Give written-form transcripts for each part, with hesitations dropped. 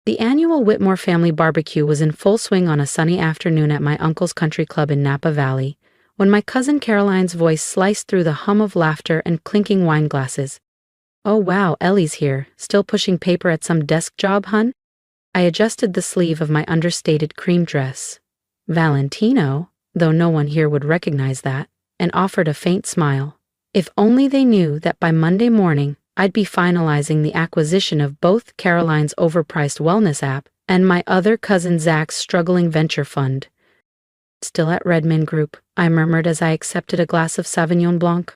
The annual Whitmore family barbecue was in full swing on a sunny afternoon at my uncle's country club in Napa Valley, when my cousin Caroline's voice sliced through the hum of laughter and clinking wine glasses. "Oh wow, Ellie's here, still pushing paper at some desk job, hun?" I adjusted the sleeve of my understated cream dress. "Valentino," though no one here would recognize that, and offered a faint smile. If only they knew that by Monday morning, I'd be finalizing the acquisition of both Caroline's overpriced wellness app and my other cousin Zach's struggling venture fund. "Still at Redmond Group," I murmured as I accepted a glass of Sauvignon Blanc.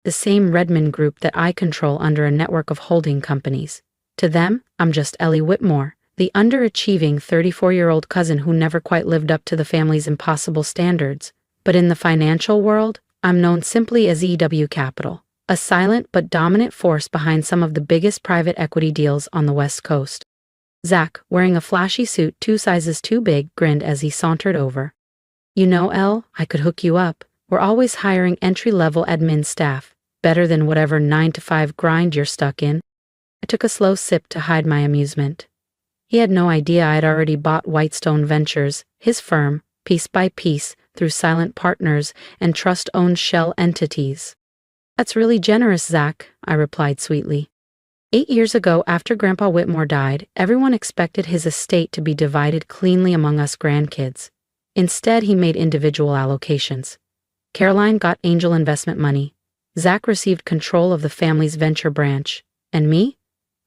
"The same Redmond Group that I control under a network of holding companies. To them, I'm just Ellie Whitmore, the underachieving 34-year-old cousin who never quite lived up to the family's impossible standards. But in the financial world, I'm known simply as EW Capital, a silent but dominant force behind some of the biggest private equity deals on the West Coast." Zach, wearing a flashy suit 2 sizes too big, grinned as he sauntered over. "You know, Elle, I could hook you up. We're always hiring entry-level admin staff, better than whatever 9-to-5 grind you're stuck in." I took a slow sip to hide my amusement. He had no idea I had already bought Whitestone Ventures, his firm, piece by piece, through silent partners and trust-owned shell entities. "That's really generous, Zach," I replied sweetly. 8 years ago, after Grandpa Whitmore died, everyone expected his estate to be divided cleanly among us grandkids. Instead, he made individual allocations. Caroline got angel investment money. Zach received control of the family's venture branch. And me?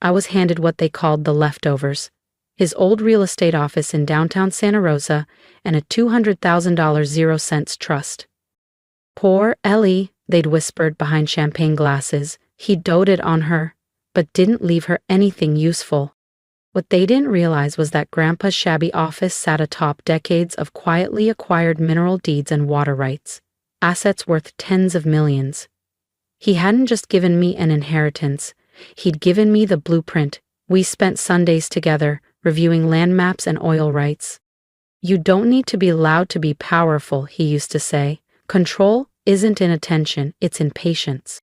I was handed what they called the leftovers: his old real estate office in downtown Santa Rosa and a $200,000 0-cents trust. "Poor Ellie," they'd whispered behind champagne glasses. "He doted on her, but didn't leave her anything useful." What they didn't realize was that Grandpa's shabby office sat atop decades of quietly acquired mineral deeds and water rights, assets worth tens of millions. He hadn't just given me an inheritance, he'd given me the blueprint. We spent Sundays together, reviewing land maps and oil rights. "You don't need to be loud to be powerful," he used to say. "Control isn't in attention, it's in patience."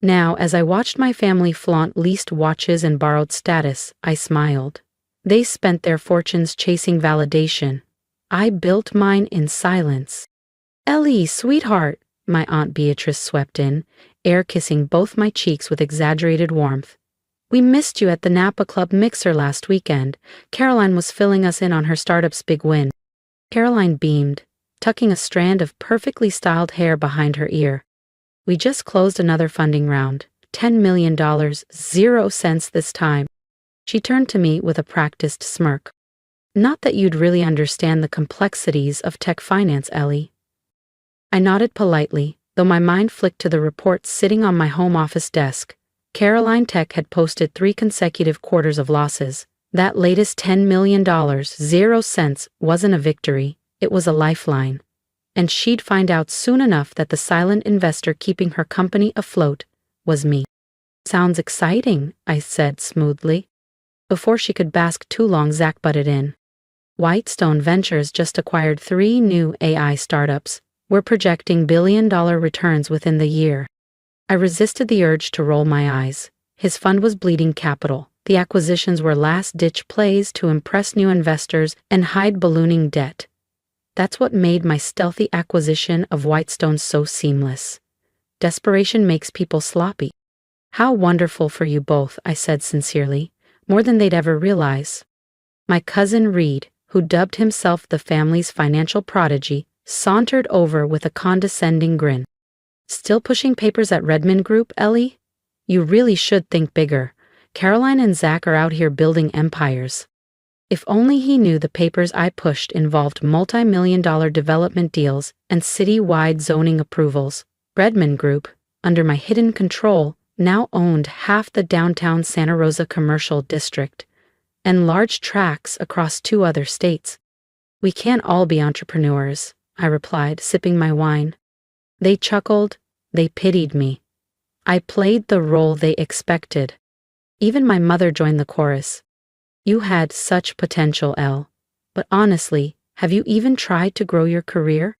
Now, as I watched my family flaunt leased watches and borrowed status, I smiled. They spent their fortunes chasing validation. I built mine in silence. "Ellie, sweetheart," my Aunt Beatrice swept in, air-kissing both my cheeks with exaggerated warmth. "We missed you at the Napa Club mixer last weekend. Caroline was filling us in on her startup's big win." Caroline beamed, tucking a strand of perfectly styled hair behind her ear. "We just closed another funding round, $10 million, 0 cents this time." She turned to me with a practiced smirk. "Not that you'd really understand the complexities of tech finance, Ellie." I nodded politely, though my mind flicked to the reports sitting on my home office desk. Caroline Tech had posted 3 consecutive quarters of losses. That latest $10 million, 0 cents, wasn't a victory, it was a lifeline. And she'd find out soon enough that the silent investor keeping her company afloat was me. "Sounds exciting," I said smoothly. Before she could bask too long, Zach butted in. "Whitestone Ventures just acquired 3 new AI startups. We're projecting billion-dollar returns within the year." I resisted the urge to roll my eyes. His fund was bleeding capital. The acquisitions were last-ditch plays to impress new investors and hide ballooning debt. That's what made my stealthy acquisition of Whitestone so seamless. Desperation makes people sloppy. "How wonderful for you both," I said sincerely, more than they'd ever realize. My cousin Reed, who dubbed himself the family's financial prodigy, sauntered over with a condescending grin. "Still pushing papers at Redmond Group, Ellie? You really should think bigger. Caroline and Zach are out here building empires." If only he knew the papers I pushed involved multi-million-dollar development deals and city-wide zoning approvals. Redmond Group, under my hidden control, now owned half the downtown Santa Rosa commercial district and large tracts across 2 other states. "We can't all be entrepreneurs," I replied, sipping my wine. They chuckled, they pitied me. I played the role they expected. Even my mother joined the chorus. "You had such potential, Elle. But honestly, have you even tried to grow your career?"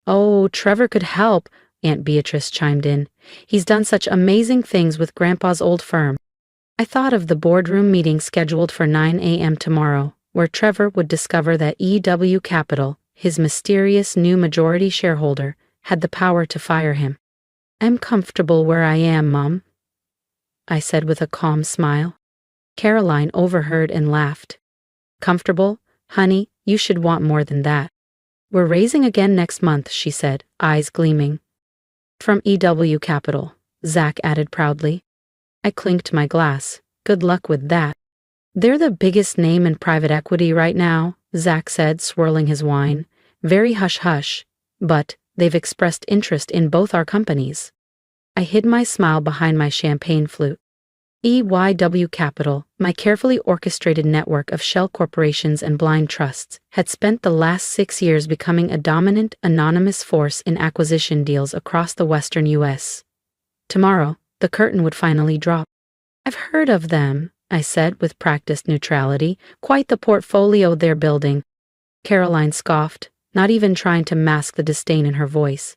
"Oh, Trevor could help," Aunt Beatrice chimed in. "He's done such amazing things with Grandpa's old firm." I thought of the boardroom meeting scheduled for 9 a.m. tomorrow, where Trevor would discover that EW Capital, his mysterious new majority shareholder, had the power to fire him. "I'm comfortable where I am, Mom," I said with a calm smile. Caroline overheard and laughed. "Comfortable? Honey, you should want more than that." "We're raising again next month," she said, eyes gleaming. "From EW Capital," Zach added proudly. I clinked my glass. "Good luck with that." "They're the biggest name in private equity right now," Zach said, swirling his wine. "Very hush-hush, but they've expressed interest in both our companies." I hid my smile behind my champagne flute. EYW Capital, my carefully orchestrated network of shell corporations and blind trusts, had spent the last 6 years becoming a dominant, anonymous force in acquisition deals across the western U.S. Tomorrow, the curtain would finally drop. "I've heard of them," I said with practiced neutrality. "Quite the portfolio they're building." Caroline scoffed, not even trying to mask the disdain in her voice.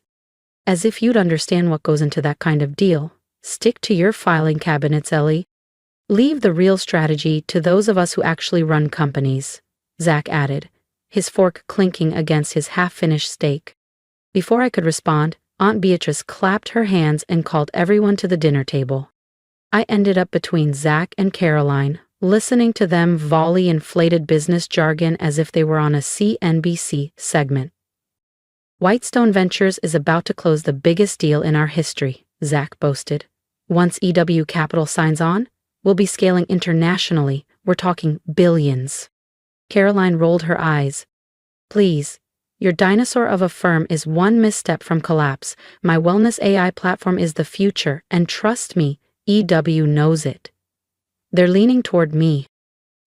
"As if you'd understand what goes into that kind of deal. Stick to your filing cabinets, Ellie. Leave the real strategy to those of us who actually run companies," Zach added, his fork clinking against his half-finished steak. Before I could respond, Aunt Beatrice clapped her hands and called everyone to the dinner table. I ended up between Zach and Caroline, listening to them volley inflated business jargon as if they were on a CNBC segment. "Whitestone Ventures is about to close the biggest deal in our history," Zach boasted. "Once EW Capital signs on, we'll be scaling internationally. We're talking billions." Caroline rolled her eyes. "Please. Your dinosaur of a firm is one misstep from collapse. My wellness AI platform is the future, and trust me, EW knows it." They're leaning toward me.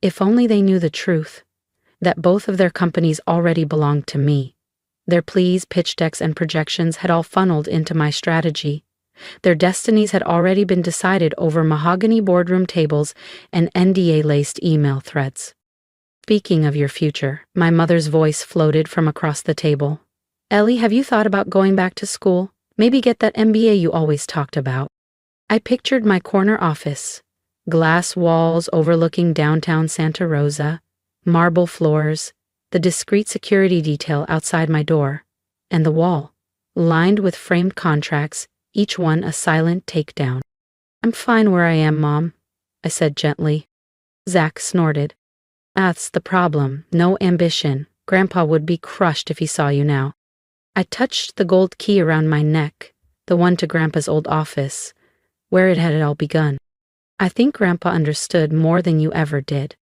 If only they knew the truth. That both of their companies already belonged to me. Their pleas, pitch decks, and projections had all funneled into my strategy. Their destinies had already been decided over mahogany boardroom tables and NDA-laced email threads. "Speaking of your future," my mother's voice floated from across the table. "Ellie, have you thought about going back to school? Maybe get that MBA you always talked about." I pictured my corner office. Glass walls overlooking downtown Santa Rosa, marble floors, the discreet security detail outside my door, and the wall, lined with framed contracts, each one a silent takedown. "I'm fine where I am, Mom," I said gently. Zach snorted. "That's the problem. No ambition. Grandpa would be crushed if he saw you now." I touched the gold key around my neck, the one to Grandpa's old office, where it had all begun. "I think Grandpa understood more than you ever did."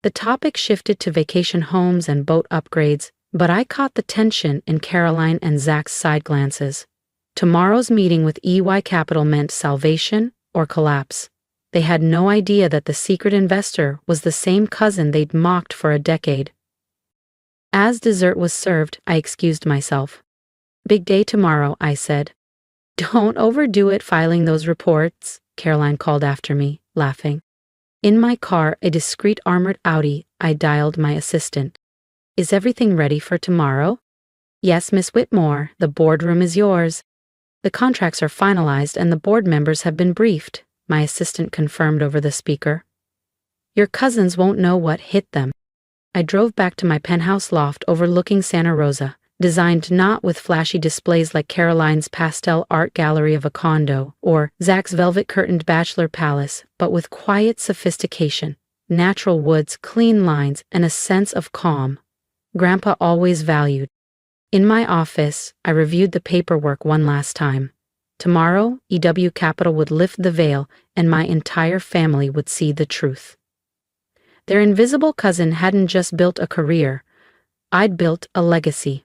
The topic shifted to vacation homes and boat upgrades, but I caught the tension in Caroline and Zach's side glances. Tomorrow's meeting with EY Capital meant salvation or collapse. They had no idea that the secret investor was the same cousin they'd mocked for a decade. As dessert was served, I excused myself. "Big day tomorrow," I said. "Don't overdo it filing those reports," Caroline called after me, laughing. In my car, a discreet armored Audi, I dialed my assistant. "Is everything ready for tomorrow?" "Yes, Miss Whitmore, the boardroom is yours." "The contracts are finalized and the board members have been briefed," my assistant confirmed over the speaker. "Your cousins won't know what hit them." I drove back to my penthouse loft overlooking Santa Rosa, designed not with flashy displays like Caroline's pastel art gallery of a condo or Zach's velvet-curtained bachelor palace, but with quiet sophistication, natural woods, clean lines, and a sense of calm Grandpa always valued. In my office, I reviewed the paperwork one last time. Tomorrow, EW Capital would lift the veil and my entire family would see the truth. Their invisible cousin hadn't just built a career, I'd built a legacy.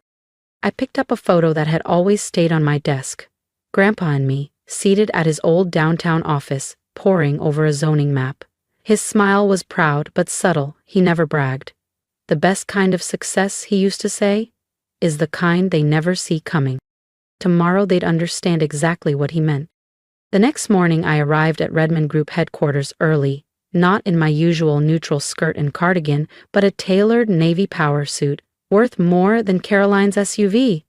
I picked up a photo that had always stayed on my desk. Grandpa and me, seated at his old downtown office, poring over a zoning map. His smile was proud but subtle, he never bragged. The best kind of success, he used to say, is the kind they never see coming. Tomorrow they'd understand exactly what he meant. The next morning I arrived at Redmond Group headquarters early, not in my usual neutral skirt and cardigan, but a tailored navy power suit, worth more than Caroline's SUV.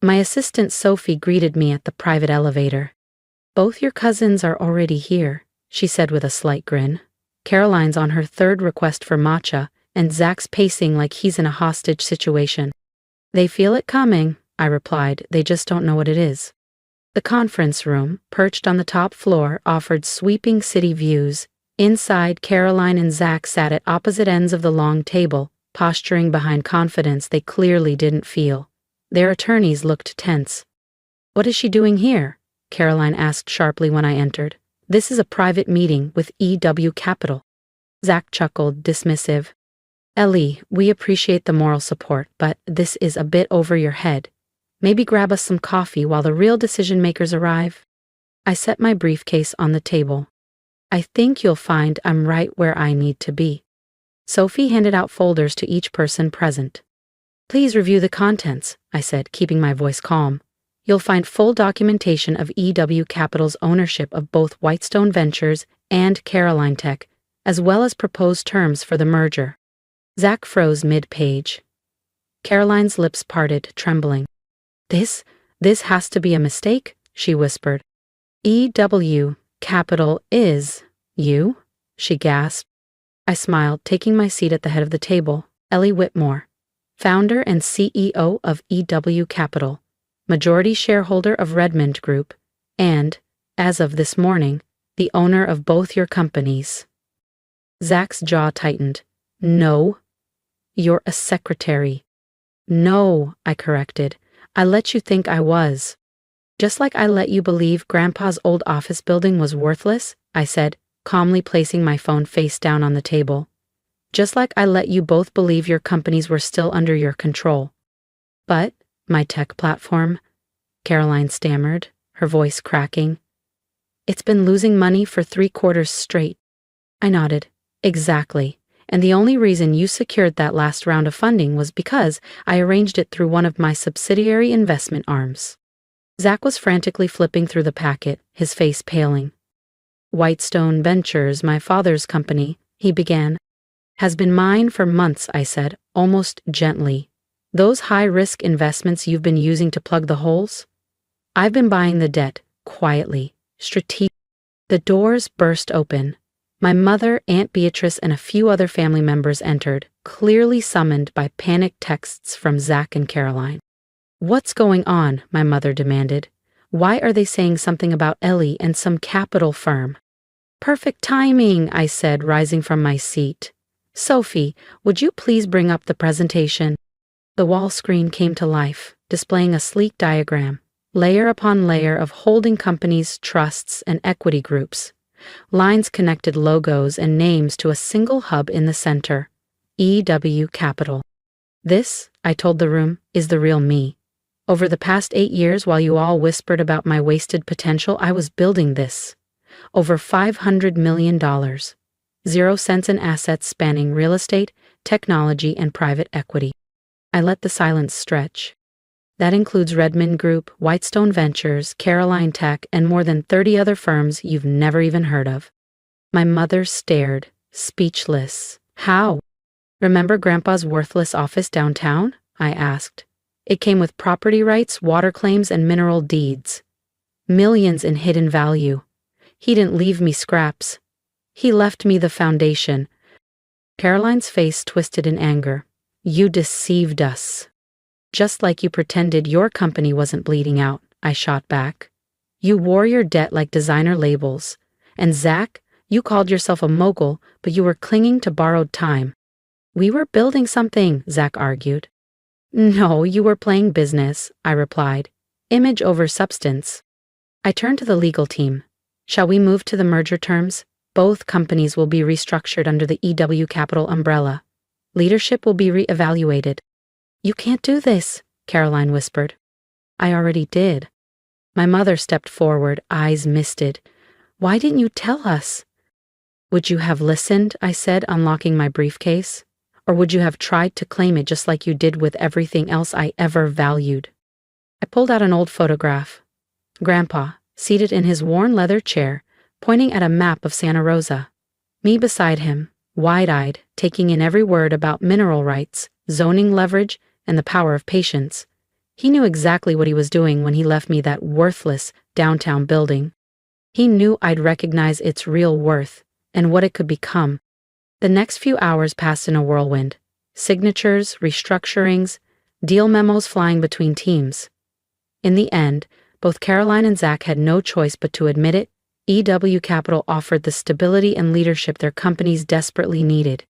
My assistant Sophie greeted me at the private elevator. "Both your cousins are already here," she said with a slight grin. Caroline's on her third request for matcha, and Zach's pacing like he's in a hostage situation. They feel it coming, I replied, they just don't know what it is. The conference room, perched on the top floor, offered sweeping city views. Inside, Caroline and Zach sat at opposite ends of the long table, posturing behind confidence they clearly didn't feel. Their attorneys looked tense. "What is she doing here?" Caroline asked sharply when I entered. "This is a private meeting with EW Capital." Zach chuckled, dismissive. "Ellie, we appreciate the moral support, but this is a bit over your head. Maybe grab us some coffee while the real decision-makers arrive." I set my briefcase on the table. "I think you'll find I'm right where I need to be." Sophie handed out folders to each person present. "Please review the contents," I said, keeping my voice calm. "You'll find full documentation of EW Capital's ownership of both Whitestone Ventures and Caroline Tech, as well as proposed terms for the merger." Zach froze mid-page. Caroline's lips parted, trembling. This has to be a mistake," she whispered. "EW Capital is you?" she gasped. I smiled, taking my seat at the head of the table. "Ellie Whitmore, founder and CEO of EW Capital, majority shareholder of Redmond Group, and, as of this morning, the owner of both your companies." Zach's jaw tightened. "No, you're a secretary." "No," I corrected. "I let you think I was. Just like I let you believe Grandpa's old office building was worthless," I said, calmly placing my phone face down on the table. "Just like I let you both believe your companies were still under your control." "But my tech platform," Caroline stammered, her voice cracking. "It's been losing money for 3 quarters straight." I nodded. "Exactly. And the only reason you secured that last round of funding was because I arranged it through one of my subsidiary investment arms." Zach was frantically flipping through the packet, his face paling. "Whitestone Ventures, my father's company," he began. "Has been mine for months," I said, almost gently. "Those high-risk investments you've been using to plug the holes? I've been buying the debt, quietly, strategically." The doors burst open. My mother, Aunt Beatrice, and a few other family members entered, clearly summoned by panicked texts from Zach and Caroline. "What's going on?" my mother demanded. "Why are they saying something about Ellie and some capital firm?" "Perfect timing," I said, rising from my seat. "Sophie, would you please bring up the presentation?" The wall screen came to life, displaying a sleek diagram, layer upon layer of holding companies, trusts, and equity groups. Lines connected logos and names to a single hub in the center, EW Capital. "This," I told the room, "is the real me. Over the past 8 years, while you all whispered about my wasted potential, I was building this. Over $500 million. 0 cents in assets spanning real estate, technology, and private equity." I let the silence stretch. "That includes Redmond Group, Whitestone Ventures, Caroline Tech, and more than 30 other firms you've never even heard of." My mother stared, speechless. "How? Remember Grandpa's worthless office downtown?" I asked. "It came with property rights, water claims, and mineral deeds. Millions in hidden value. He didn't leave me scraps. He left me the foundation." Caroline's face twisted in anger. "You deceived us. Just like you pretended your company wasn't bleeding out," I shot back. "You wore your debt like designer labels. And Zach, you called yourself a mogul, but you were clinging to borrowed time." "We were building something," Zach argued. "No, you were playing business," I replied. "Image over substance." I turned to the legal team. "Shall we move to the merger terms? Both companies will be restructured under the EW Capital umbrella. Leadership will be re-evaluated." "You can't do this," Caroline whispered. "I already did." My mother stepped forward, eyes misted. "Why didn't you tell us?" "Would you have listened?" I said, unlocking my briefcase. "Or would you have tried to claim it just like you did with everything else I ever valued?" I pulled out an old photograph. Grandpa, seated in his worn leather chair, pointing at a map of Santa Rosa. Me beside him, wide-eyed, taking in every word about mineral rights, zoning leverage, and the power of patience. He knew exactly what he was doing when he left me that worthless downtown building. He knew I'd recognize its real worth and what it could become. The next few hours passed in a whirlwind. Signatures, restructurings, deal memos flying between teams. In the end, both Caroline and Zach had no choice but to admit it. EW Capital offered the stability and leadership their companies desperately needed.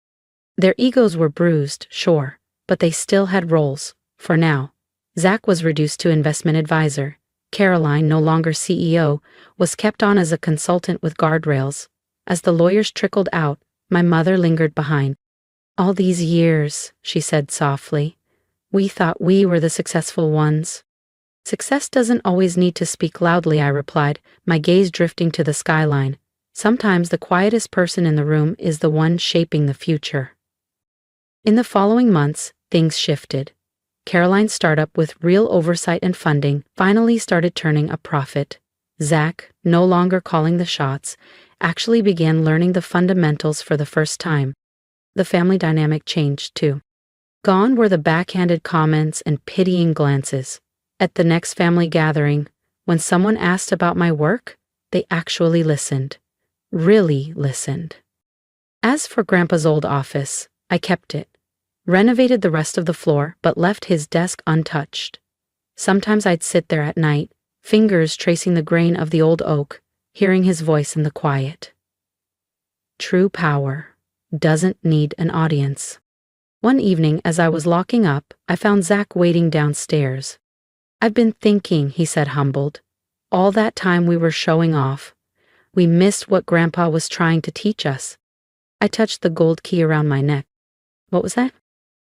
Their egos were bruised, sure, but they still had roles. For now, Zach was reduced to investment advisor. Caroline, no longer CEO, was kept on as a consultant with guardrails. As the lawyers trickled out, my mother lingered behind. "All these years," she said softly, "we thought we were the successful ones." "Success doesn't always need to speak loudly," I replied, my gaze drifting to the skyline. "Sometimes the quietest person in the room is the one shaping the future." In the following months, things shifted. Caroline's startup, with real oversight and funding, finally started turning a profit. Zach, no longer calling the shots, actually began learning the fundamentals for the first time. The family dynamic changed too. Gone were the backhanded comments and pitying glances. At the next family gathering, when someone asked about my work, they actually listened. Really listened. As for Grandpa's old office, I kept it. Renovated the rest of the floor, but left his desk untouched. Sometimes I'd sit there at night, fingers tracing the grain of the old oak, hearing his voice in the quiet. True power doesn't need an audience. One evening, as I was locking up, I found Zach waiting downstairs. "I've been thinking," he said, humbled. "All that time we were showing off. We missed what Grandpa was trying to teach us." I touched the gold key around my neck. "What was that?"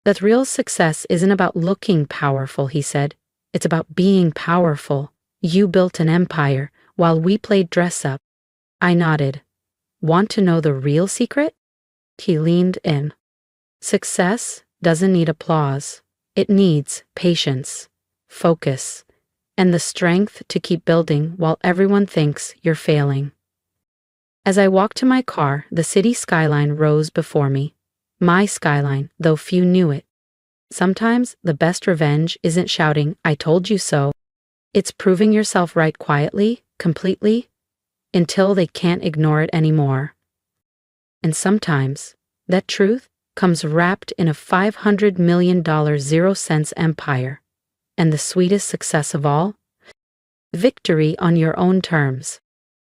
"That real success isn't about looking powerful," he said. "It's about being powerful. You built an empire, while we played dress up." I nodded. "Want to know the real secret?" He leaned in. "Success doesn't need applause. It needs patience, focus, and the strength to keep building while everyone thinks you're failing." As I walked to my car, the city skyline rose before me. My skyline, though few knew it. Sometimes the best revenge isn't shouting, "I told you so." It's proving yourself right quietly, completely, until they can't ignore it anymore. And sometimes that truth comes wrapped in a $500 million 0 cents empire. And the sweetest success of all? Victory on your own terms.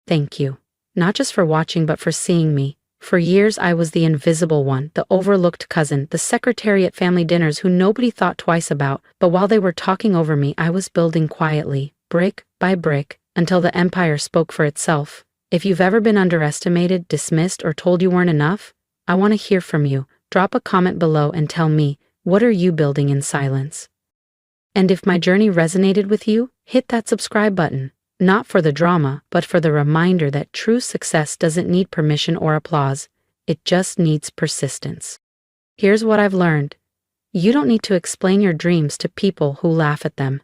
Thank you. Not just for watching, but for seeing me. For years I was the invisible one, the overlooked cousin, the secretary at family dinners who nobody thought twice about, but while they were talking over me, I was building quietly, brick by brick, until the empire spoke for itself. If you've ever been underestimated, dismissed, or told you weren't enough, I want to hear from you. Drop a comment below and tell me, what are you building in silence? And if my journey resonated with you, hit that subscribe button. Not for the drama, but for the reminder that true success doesn't need permission or applause. It just needs persistence. Here's what I've learned. You don't need to explain your dreams to people who laugh at them.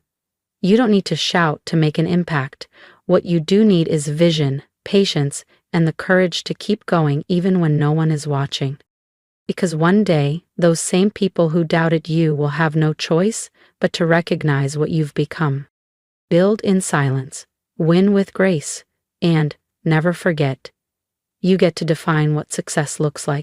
You don't need to shout to make an impact. What you do need is vision, patience, and the courage to keep going even when no one is watching. Because one day, those same people who doubted you will have no choice but to recognize what you've become. Build in silence. Win with grace, and never forget, you get to define what success looks like.